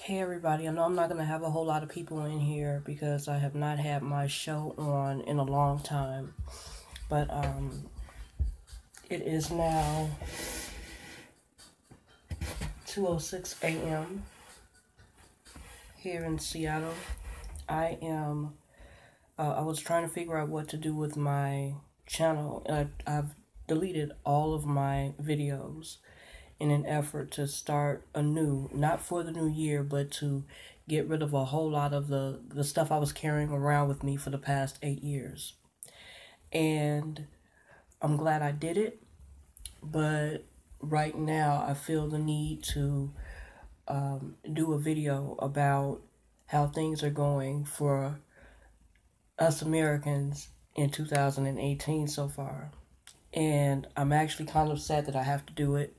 Hey everybody, I know I'm not going to have a whole lot of people in here because I have not had my show on in a long time. But it is now 2:06 a.m. here in Seattle. I was trying to figure out what to do with my channel. I've deleted all of my videos in an effort to start anew, not for the new year, but to get rid of a whole lot of the stuff I was carrying around with me for the past 8 years. And I'm glad I did it, but right now I feel the need to do a video about how things are going for us Americans in 2018 so far. And I'm actually kind of sad that I have to do it.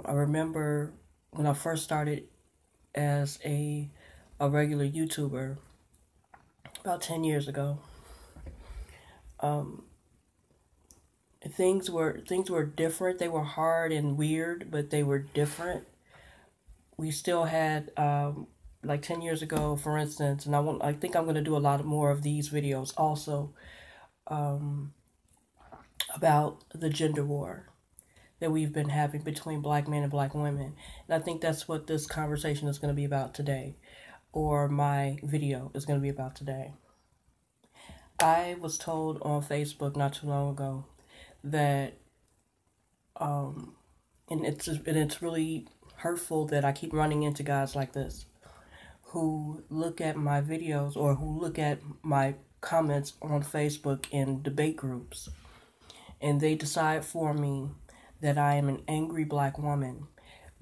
I remember when I first started as a regular YouTuber about 10 years ago. Things were different. They were hard and weird, but they were different. We still had like 10 years ago, for instance, and I think I'm going to do a lot more of these videos also about the gender war that we've been having between black men and black women. And I think that's what this conversation is going to be about today, or my video is going to be about today. I was told on Facebook not too long ago that, and it's really hurtful that I keep running into guys like this who look at my videos or who look at my comments on Facebook in debate groups, and they decide for me that I am an angry black woman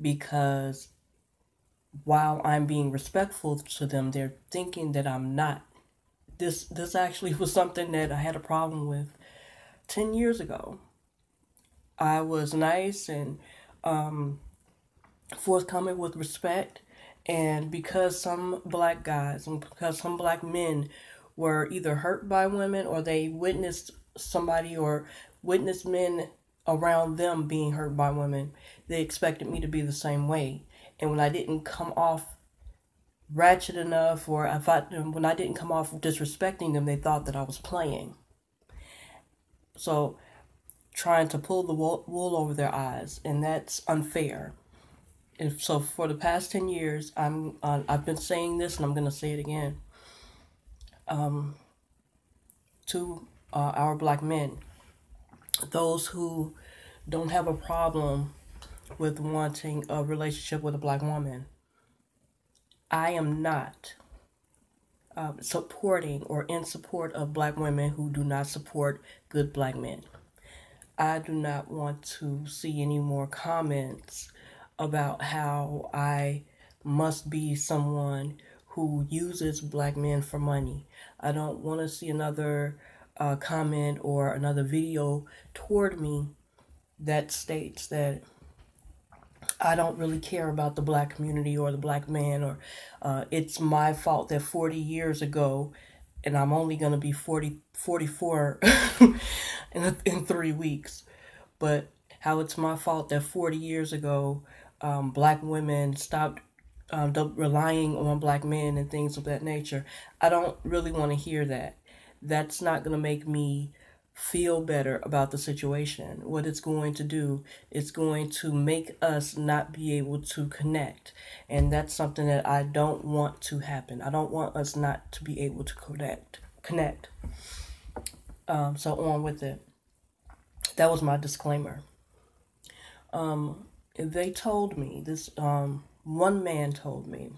because while I'm being respectful to them, they're thinking that I'm not. This actually was something that I had a problem with 10 years ago. I was nice and forthcoming with respect, and because some black guys and because some black men were either hurt by women or they witnessed somebody or witnessed men around them being hurt by women, they expected me to be the same way. And when I didn't come off ratchet enough, or when I didn't come off disrespecting them, they thought that I was playing. So trying to pull the wool over their eyes, and that's unfair. And so for the past 10 years, I've been saying this, and I'm going to say it again to our black men, those who don't have a problem with wanting a relationship with a black woman. I am not supporting or in support of black women who do not support good black men. I do not want to see any more comments about how I must be someone who uses black men for money. I don't want to see another comment or another video toward me that states that I don't really care about the black community or the black man, or it's my fault that 40 years ago, and I'm only going to be 44 in 3 weeks, but how it's my fault that 40 years ago, black women stopped relying on black men and things of that nature. I don't really want to hear that. That's not going to make me feel better about the situation. What it's going to do, it's going to make us not be able to connect. And that's something that I don't want to happen. I don't want us not to be able to connect. So on with it. That was my disclaimer. They told me, one man told me,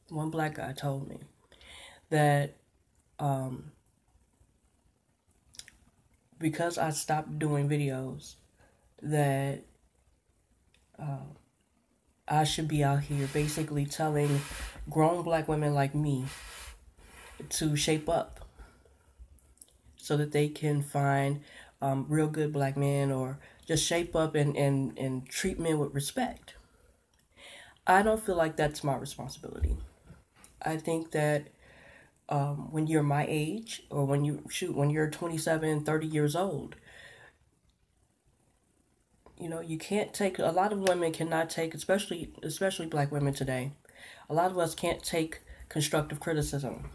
one black guy told me that because I stopped doing videos, that I should be out here basically telling grown black women like me to shape up so that they can find real good black men, or just shape up and treat men with respect. I don't feel like that's my responsibility. I think that when you're my age, or when you're 27, 30 years old, you can't take, a lot of women cannot take, especially black women today, A lot of us can't take constructive criticism.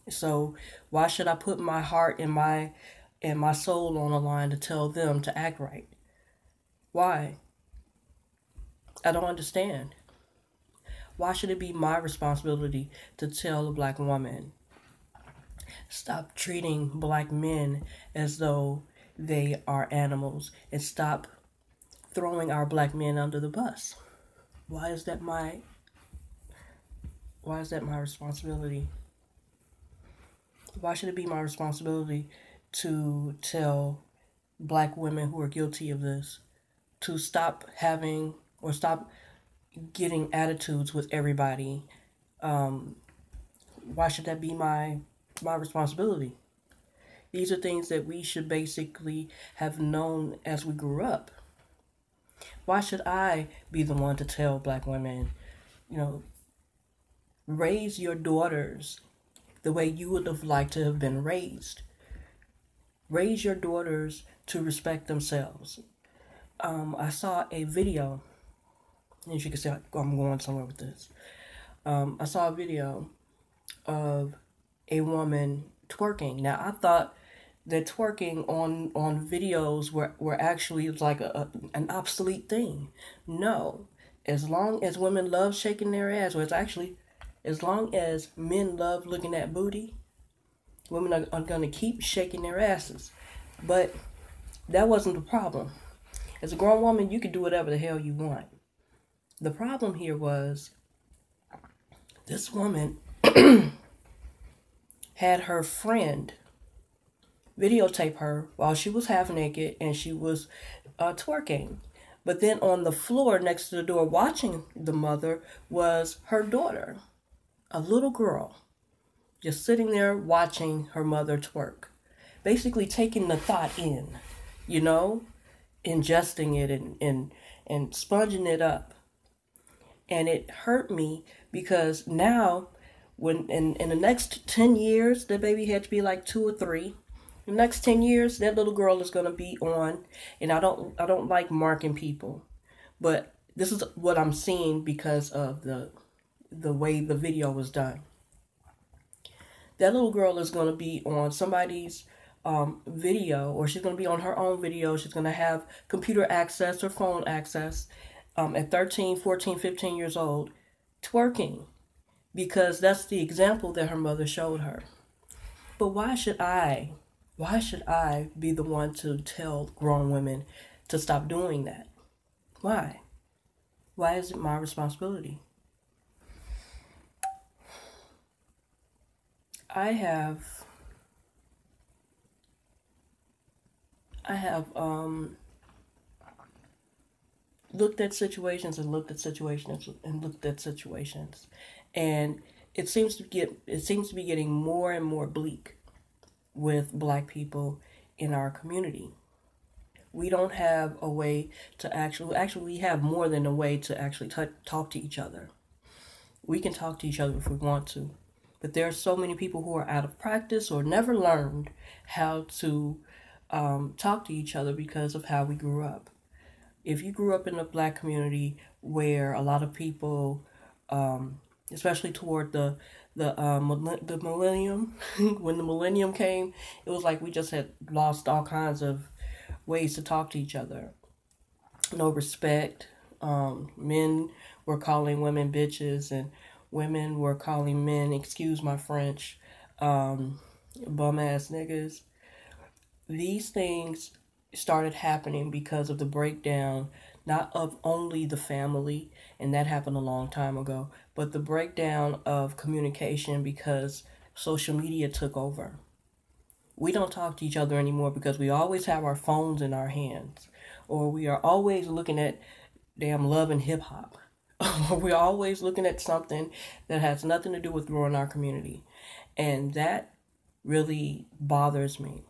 So why should I put my heart and my soul on the line to tell them to act right? Why? I don't understand. Why should it be my responsibility to tell a black woman, stop treating black men as though they are animals, and stop throwing our black men under the bus? Why is that my responsibility? Why should it be my responsibility to tell black women who are guilty of this to stop having or stop getting attitudes with everybody? Why should that be my responsibility? These are things that we should basically have known as we grew up. Why should I be the one to tell black women, you know, raise your daughters the way you would have liked to have been raised? Raise your daughters to respect themselves. I saw a video, as you can see, I'm going somewhere with this. I saw a video of a woman twerking. Now, I thought that twerking on videos were actually like an obsolete thing. No. As long as women love shaking their ass, or it's actually, as long as men love looking at booty, women are going to keep shaking their asses. But that wasn't the problem. As a grown woman, you can do whatever the hell you want. The problem here was this woman had her friend videotape her while she was half naked and she was twerking. But then on the floor next to the door watching the mother was her daughter, a little girl, just sitting there watching her mother twerk. Basically taking the thought in, ingesting it and sponging it up. And it hurt me because now, when in the next 10 years, that baby had to be like 2 or 3. The next 10 years, that little girl is going to be on, and I don't like marking people, but this is what I'm seeing because of the way the video was done. That little girl is going to be on somebody's video, or she's going to be on her own video. She's going to have computer access or phone access at 13, 14, 15 years old, twerking, because that's the example that her mother showed her. But why should I be the one to tell grown women to stop doing that? Why? Why is it my responsibility? I have looked at situations and looked at situations and looked at situations, and it seems to be getting more and more bleak with black people in our community. We don't have a way to actually we have more than a way to actually talk to each other. We can talk to each other if we want to, but there are so many people who are out of practice or never learned how to talk to each other because of how we grew up. If you grew up in a black community where a lot of people, especially toward the millennium, when the millennium came, it was like we just had lost all kinds of ways to talk to each other. No respect. Men were calling women bitches, and women were calling men, excuse my French, bum ass niggas. These things started happening because of the breakdown, not of only the family, and that happened a long time ago, but the breakdown of communication because social media took over. We don't talk to each other anymore because we always have our phones in our hands, or we are always looking at damn Love and Hip Hop. We're always looking at something that has nothing to do with growing our community, and that really bothers me.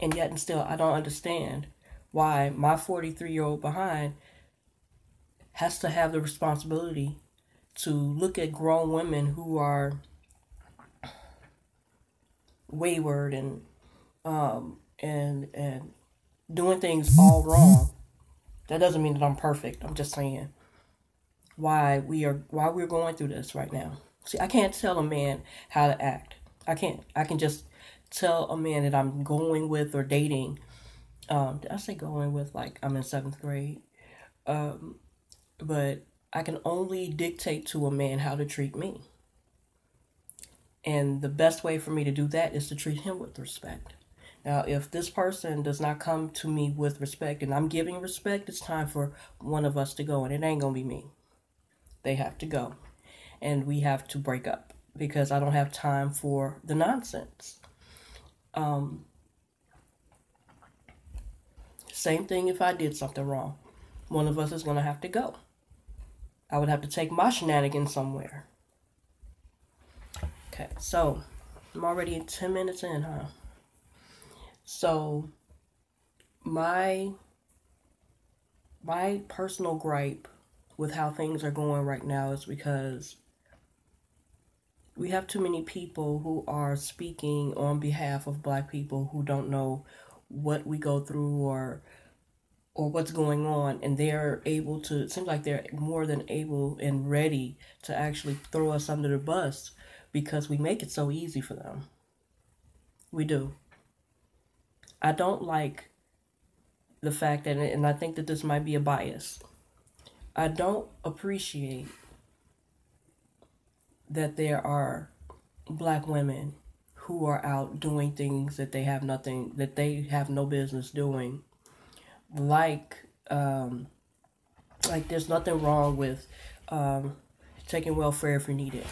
And yet and still, I don't understand why my 43-year-old behind has to have the responsibility to look at grown women who are wayward and doing things all wrong. That doesn't mean that I'm perfect. I'm just saying. why we're going through this right now. See, I can't tell a man how to act. I can't. I can just tell a man that I'm going with or dating. Did I say going with, like I'm in seventh grade? But I can only dictate to a man how to treat me. And the best way for me to do that is to treat him with respect. Now, if this person does not come to me with respect and I'm giving respect, it's time for one of us to go, and it ain't going to be me. They have to go, and we have to break up because I don't have time for the nonsense. Same thing if I did something wrong. One of us is going to have to go. I would have to take my shenanigans somewhere. Okay, so I'm already 10 minutes in, huh? So my personal gripe with how things are going right now is because we have too many people who are speaking on behalf of Black people who don't know what we go through or what's going on, and they're able to, it seems like they're more than able and ready to actually throw us under the bus because we make it so easy for them. We do. I don't like the fact that, and I think that this might be a bias, I don't appreciate that there are Black women who are out doing things that they have no business doing. Like there's nothing wrong with taking welfare if you need it.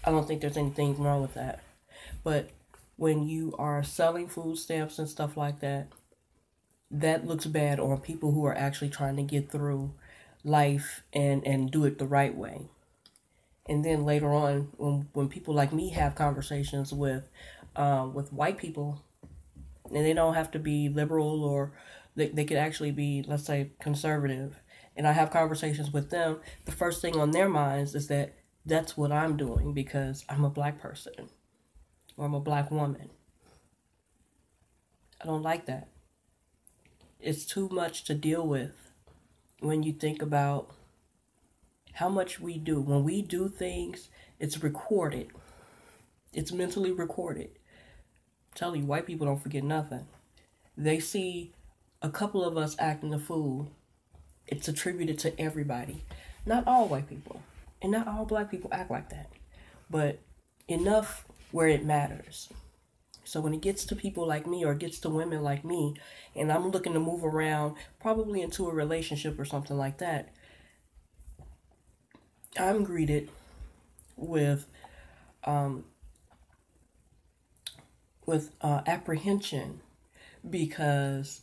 I don't think there's anything wrong with that. But when you are selling food stamps and stuff like that, that looks bad on people who are actually trying to get through life and do it the right way. And then later on, when people like me have conversations with white people, and they don't have to be liberal or they could actually be, let's say, conservative, and I have conversations with them, the first thing on their minds is that that's what I'm doing because I'm a Black person or I'm a Black woman. I don't like that. It's too much to deal with when you think about how much we do. When we do things, it's recorded. It's mentally recorded. I'm telling you, white people don't forget nothing. They see a couple of us acting a fool, it's attributed to everybody. Not all white people, and not all Black people act like that, but enough where it matters. So when it gets to people like me or it gets to women like me, and I'm looking to move around, probably into a relationship or something like that, I'm greeted with apprehension because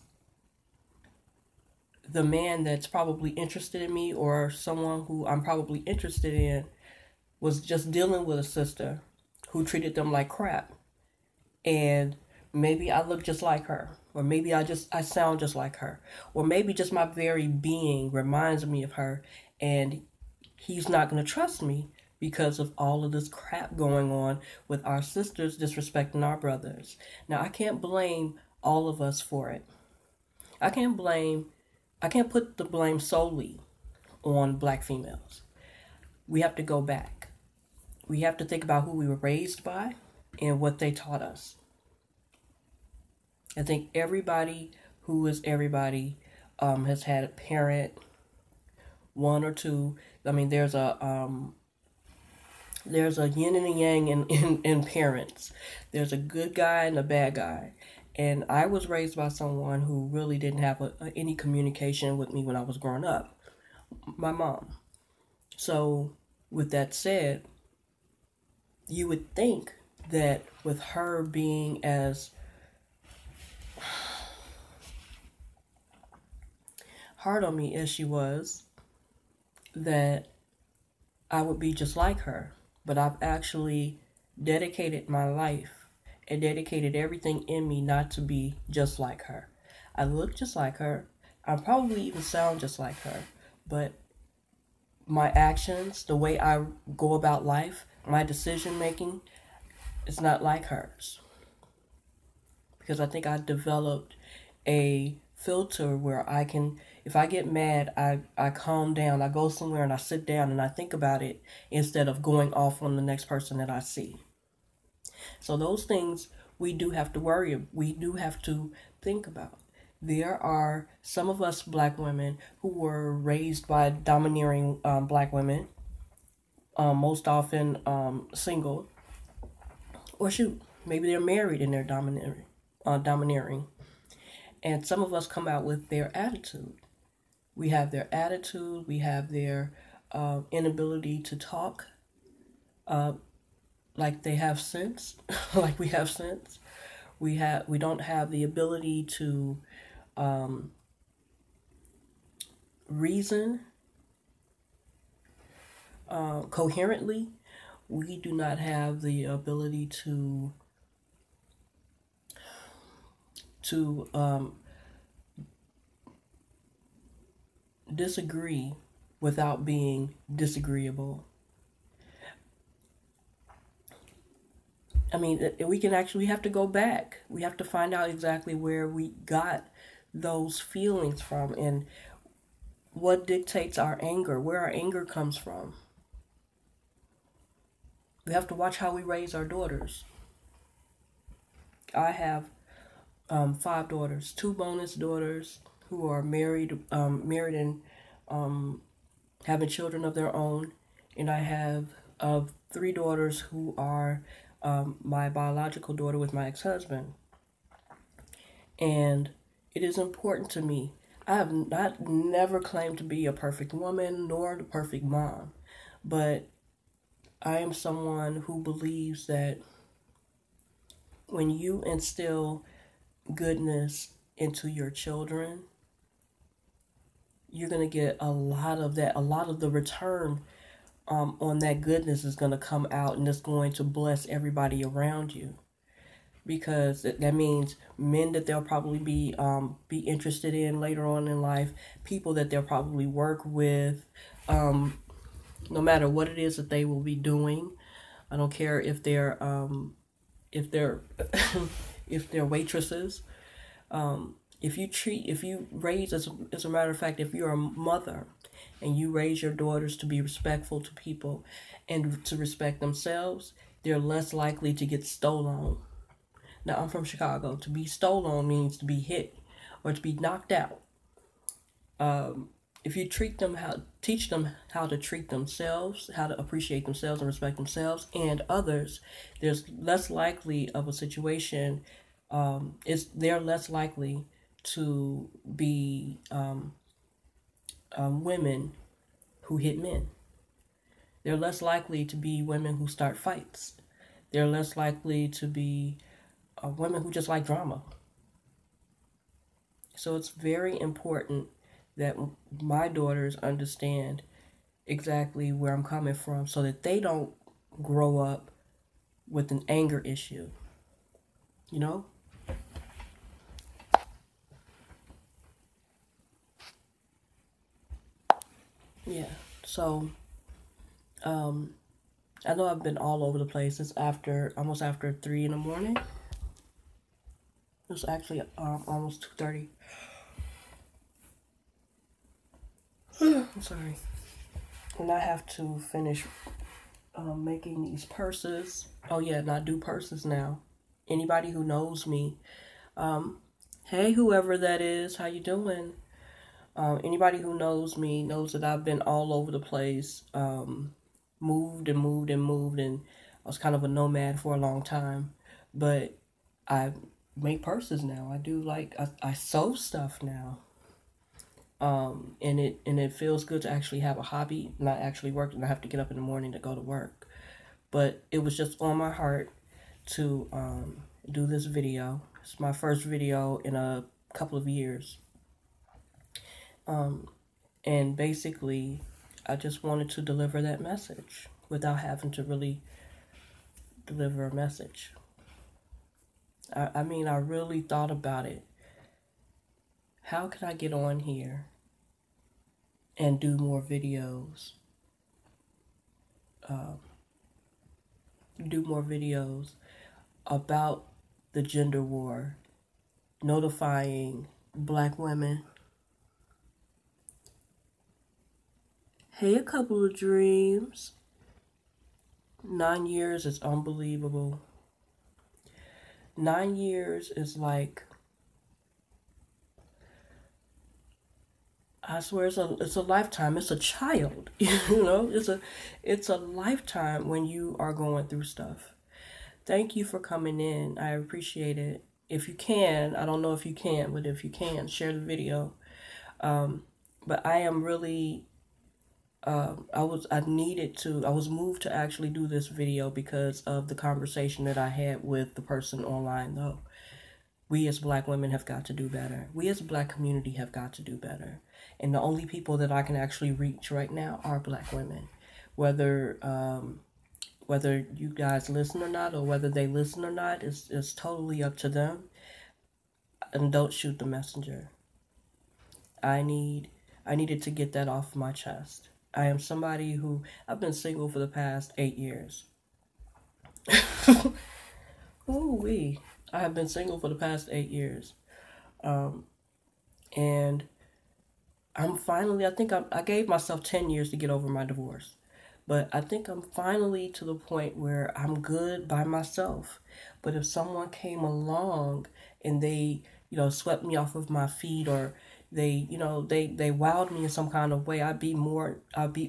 the man that's probably interested in me or someone who I'm probably interested in was just dealing with a sister who treated them like crap. And maybe I look just like her, or maybe I sound just like her, or maybe just my very being reminds me of her, and he's not going to trust me because of all of this crap going on with our sisters disrespecting our brothers. Now, I can't blame all of us for it. I can't put the blame solely on Black females. We have to go back. We have to think about who we were raised by and what they taught us. I think everybody who is everybody has had a parent, one or two. I mean, there's a yin and a yang in parents. There's a good guy and a bad guy. And I was raised by someone who really didn't have any communication with me when I was growing up. My mom. So, with that said, you would think that with her being as hard on me as she was, that I would be just like her. But I've actually dedicated my life and dedicated everything in me not to be just like her. I look just like her. I probably even sound just like her. But my actions, the way I go about life, my decision making, is not like hers. Because I think I developed a filter where I can, if I get mad, I calm down. I go somewhere and I sit down and I think about it instead of going off on the next person that I see. So those things we do have to worry, we do have to think about. There are some of us black women who were raised by domineering black women, most often single, or shoot, maybe they're married and they're domineering. And some of us come out with their attitude. We have their attitude, we have their inability to talk like they have sense, like we have sense. We don't have the ability to reason coherently. We do not have the ability to disagree without being disagreeable. I mean, we have to go back. We have to find out exactly where we got those feelings from and what dictates our anger, where our anger comes from. We have to watch how we raise our daughters. I have 5 daughters, 2 bonus daughters who are married and having children of their own, and I have 3 daughters who are my biological daughter with my ex-husband. And it is important to me. I have never claimed to be a perfect woman nor the perfect mom, but I am someone who believes that when you instill goodness into your children, you're going to get a lot of that. A lot of the return on that goodness is going to come out, and it's going to bless everybody around you. Because that means men that they'll probably be interested in later on in life, people that they'll probably work with, no matter what it is that they will be doing. I don't care if they're if they're if they're waitresses. If you raise, as a matter of fact, if you're a mother and you raise your daughters to be respectful to people and to respect themselves, they're less likely to get stolen. Now, I'm from Chicago. To be stolen means to be hit or to be knocked out. If you teach them how to treat themselves, how to appreciate themselves and respect themselves and others, there's less likely of a situation. They're less likely to be women who hit men. They're less likely to be women who start fights. They're less likely to be women who just like drama. So it's very important that my daughters understand exactly where I'm coming from so that they don't grow up with an anger issue. You know? Yeah. So, I know I've been all over the place. It's almost after 3 in the morning. It's actually almost 2:30. I'm sorry. And I have to finish making these purses. Oh yeah, and I do purses now. Anybody who knows me, hey, whoever that is, how you doing? Anybody who knows me knows that I've been all over the place, moved and moved and moved, and I was kind of a nomad for a long time. But I make purses now. I sew stuff now. And it feels good to actually have a hobby, not actually work, and I have to get up in the morning to go to work. But it was just on my heart to do this video. It's my first video in a couple of years. And basically, I just wanted to deliver that message without having to really deliver a message. I mean, I really thought about it. How can I get on here and do more videos? Do more videos about the gender war, notifying Black women. Hey, a couple of dreams. 9 years is unbelievable. 9 years is like, I swear it's a lifetime. It's a child. It's a lifetime when you are going through stuff. Thank you for coming in. I appreciate it. If you can, I don't know if you can, but if you can, share the video. But I am really I was moved to actually do this video because of the conversation that I had with the person online though. We as black women have got to do better. We as a black community have got to do better. And the only people that I can actually reach right now are black women. Whether you guys listen or not, or whether they listen or not, is totally up to them. And don't shoot the messenger. I needed to get that off my chest. I am somebody who, I've been single for the past 8 years. Ooh-wee. I have been single for the past 8 years. And I gave myself 10 years to get over my divorce. But I think I'm finally to the point where I'm good by myself. But if someone came along and they, swept me off of my feet, or they wowed me in some kind of way, I'd be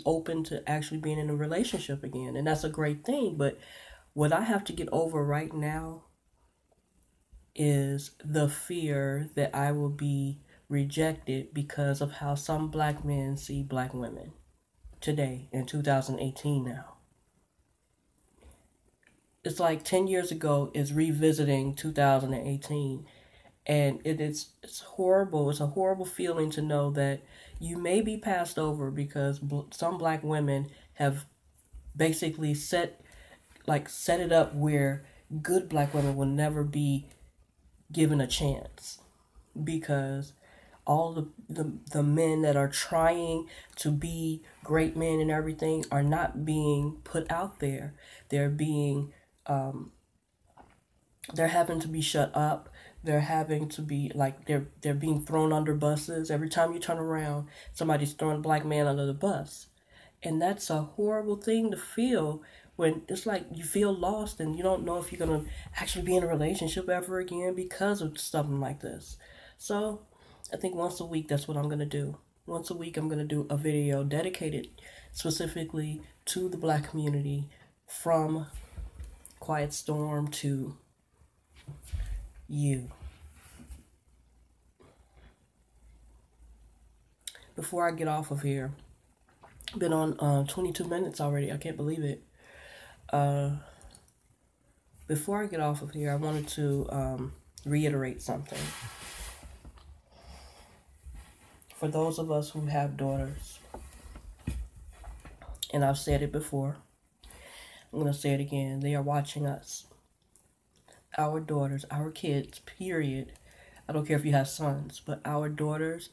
open to actually being in a relationship again. And that's a great thing. But what I have to get over right now is the fear that I will be rejected because of how some black men see black women today in 2018 now. It's like 10 years ago is revisiting 2018. And it's horrible. It's a horrible feeling to know that you may be passed over because some black women have basically set it up where good black women will never be given a chance, because all the men that are trying to be great men and everything are not being put out there. They're being they're having to be shut up. They're having to be they're being thrown under buses. Every time you turn around, somebody's throwing a black man under the bus. And that's a horrible thing to feel, when it's like you feel lost and you don't know if you're going to actually be in a relationship ever again because of something like this. So I think once a week, that's what I'm going to do. Once a week, I'm going to do a video dedicated specifically to the black community, from Quiet Storm to you. Before I get off of here, been on 22 minutes already. I can't believe it. Before I get off of here, I wanted to reiterate something. For those of us who have daughters, and I've said it before, I'm going to say it again, they are watching us. Our daughters, our kids, period. I don't care if you have sons, but our daughters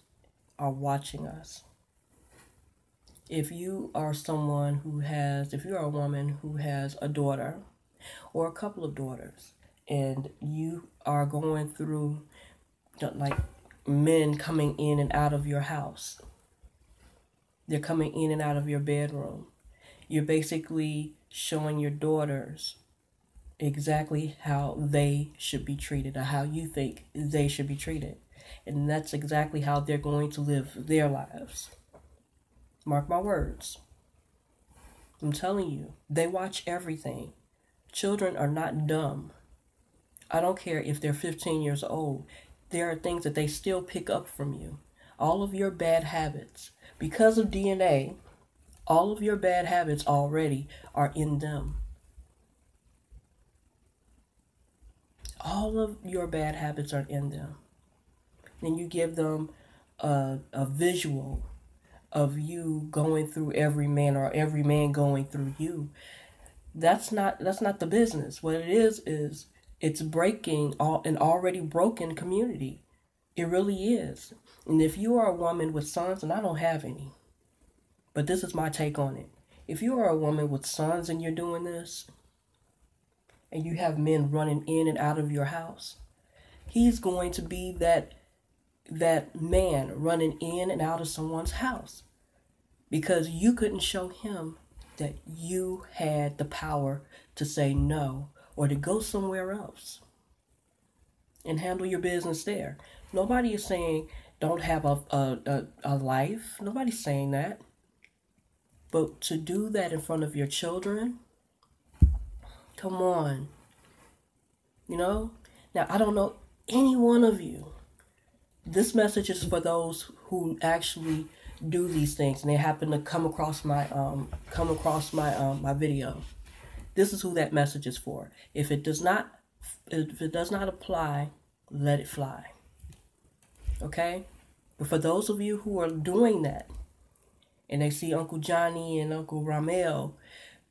are watching us. If you are if you are a woman who has a daughter or a couple of daughters, and you are going through men coming in and out of your house, they're coming in and out of your bedroom, you're basically showing your daughters exactly how they should be treated, or how you think they should be treated. And that's exactly how they're going to live their lives. Mark my words. I'm telling you, they watch everything. Children are not dumb. I don't care if they're 15 years old. There are things that they still pick up from you. All of your bad habits, because of DNA, all of your bad habits already are in them. All of your bad habits are in them. Then you give them a visual of you going through every man, or every man going through you. That's not the business. What it is it's breaking an already broken community. It really is. And if you are a woman with sons, and I don't have any, but this is my take on it. If you are a woman with sons and you're doing this, and you have men running in and out of your house, he's going to be that that man running in and out of someone's house because you couldn't show him that you had the power to say no or to go somewhere else and handle your business there. Nobody is saying don't have a life. Nobody's saying that. But to do that in front of your children, come on. You know? Now, I don't know any one of you. This message is for those who actually do these things and they happen to come across my my video. This is who that message is for. If it does not apply, let it fly. Okay? But for those of you who are doing that and they see Uncle Johnny and Uncle Ramel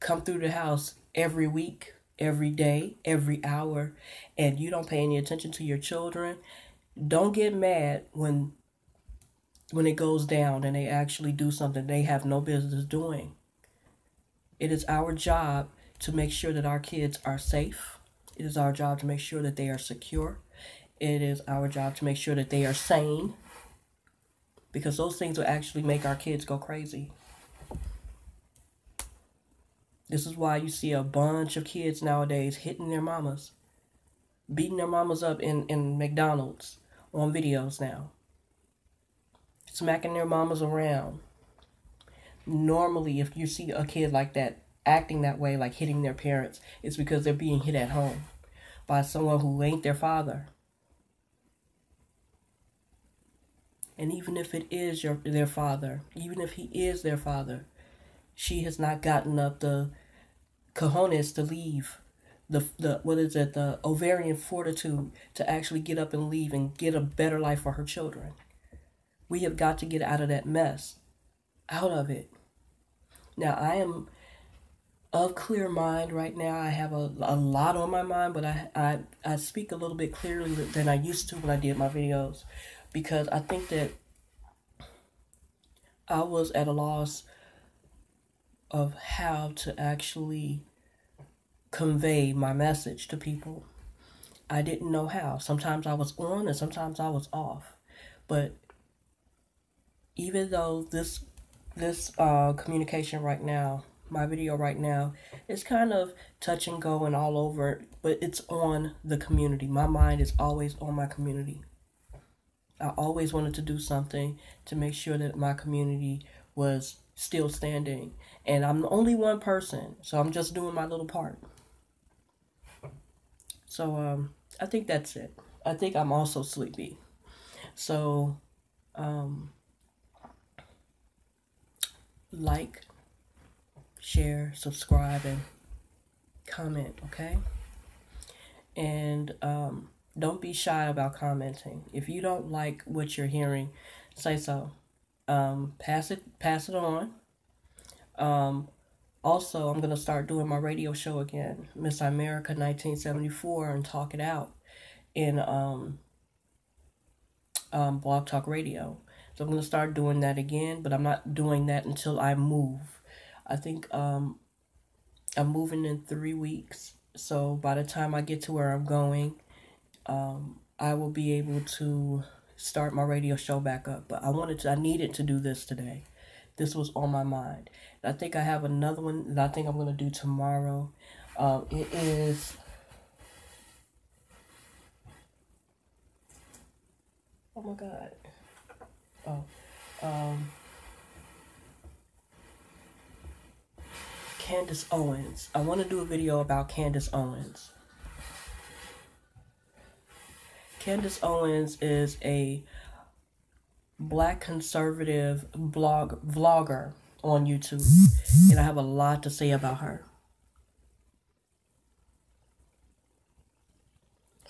come through the house every week, every day, every hour, and you don't pay any attention to your children, don't get mad when it goes down and they actually do something they have no business doing. It is our job to make sure that our kids are safe. It is our job to make sure that they are secure. It is our job to make sure that they are sane, because those things will actually make our kids go crazy. This is why you see a bunch of kids nowadays hitting their mamas, beating their mamas up in McDonald's on videos now, smacking their mamas around. Normally, if you see a kid like that acting that way, like hitting their parents, it's because they're being hit at home by someone who ain't their father. And even if it is their father, even if he is their father, she has not gotten up the cojones to leave, the ovarian fortitude to actually get up and leave and get a better life for her children. We have got to get out of that mess, out of it. Now, I am of clear mind right now. I have a lot on my mind, but I speak a little bit clearly than I used to when I did my videos, because I think that I was at a loss of how to actually convey my message to people. I didn't know how. Sometimes I was on and sometimes I was off. But even though this communication right now, my video right now, is kind of touch and go and all over, but it's on the community. My mind is always on my community. I always wanted to do something to make sure that my community was still standing. And I'm only one person, so I'm just doing my little part. So I think that's it. I think I'm also sleepy. So like, share, subscribe, and comment, okay? And don't be shy about commenting. If you don't like what you're hearing, say so. Pass it on. Also, I'm going to start doing my radio show again, Miss America 1974, and talk it out in Blog Talk Radio. So I'm going to start doing that again, but I'm not doing that until I move. I think I'm moving in 3 weeks. So by the time I get to where I'm going, I will be able to start my radio show back up. But I needed to do this today. This was on my mind. I think I have another one that I think I'm going to do tomorrow. It is... Oh my God. Candace Owens. I want to do a video about Candace Owens. Candace Owens is a Black conservative vlogger on YouTube, and I have a lot to say about her.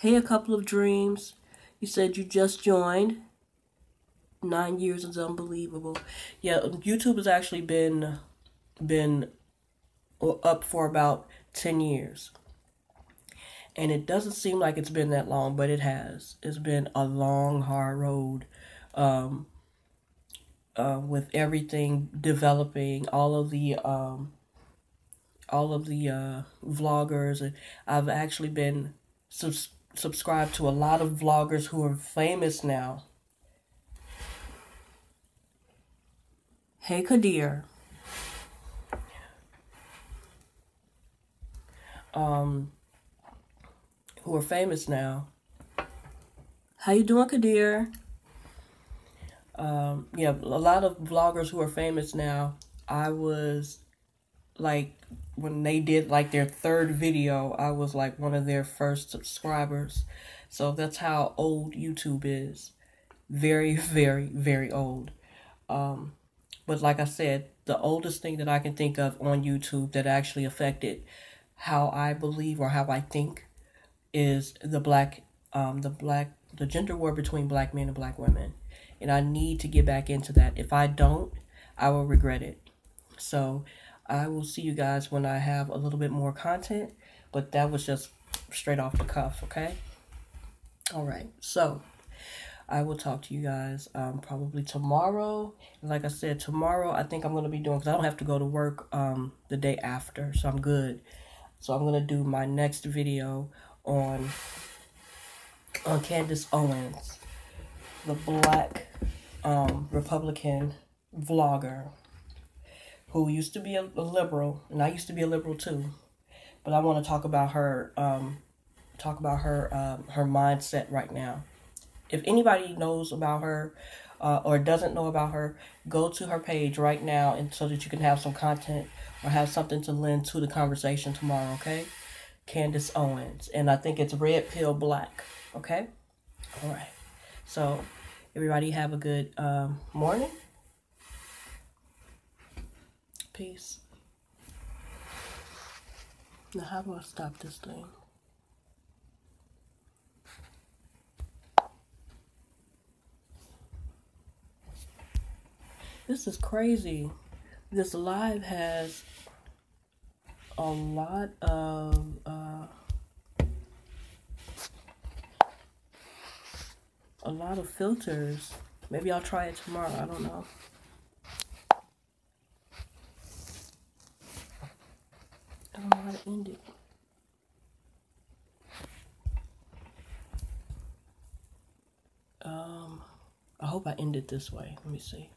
Hey, a couple of dreams. You said you just joined. 9 years is unbelievable. Yeah, YouTube has actually been up for about 10 years. And it doesn't seem like it's been that long, but it has. It's been a long, hard road with everything developing, all of the vloggers. And I've actually been subscribed to a lot of vloggers who are famous now. Hey, Kadir. Who are famous now. How you doing, Kadir? Yeah, a lot of vloggers who are famous now. I was like, when they did like their third video, I was like one of their first subscribers. So that's how old YouTube is. Very, very, very old. But like I said, the oldest thing that I can think of on YouTube that actually affected how I believe or how I think is the gender war between black men and black women. And I need to get back into that. If I don't, I will regret it. So I will see you guys when I have a little bit more content, but that was just straight off the cuff, okay? All right. So I will talk to you guys probably tomorrow. And like I said, tomorrow I think I'm going to be doing, because I don't have to go to work the day after, so I'm good. So I'm going to do my next video on Candace Owens, the black Republican vlogger who used to be a liberal, and I used to be a liberal too. But I want to talk about her, her mindset right now. If anybody knows about her or doesn't know about her, go to her page right now, and so that you can have some content or have something to lend to the conversation tomorrow. Okay, Candace Owens, and I think it's Red Pill Black. Okay, all right. So everybody have a good morning. Peace. Now, how do I stop this thing? This is crazy. This live has a lot of filters. Maybe I'll try it tomorrow. I don't know. I don't know how to end it. I hope I end it this way. Let me see.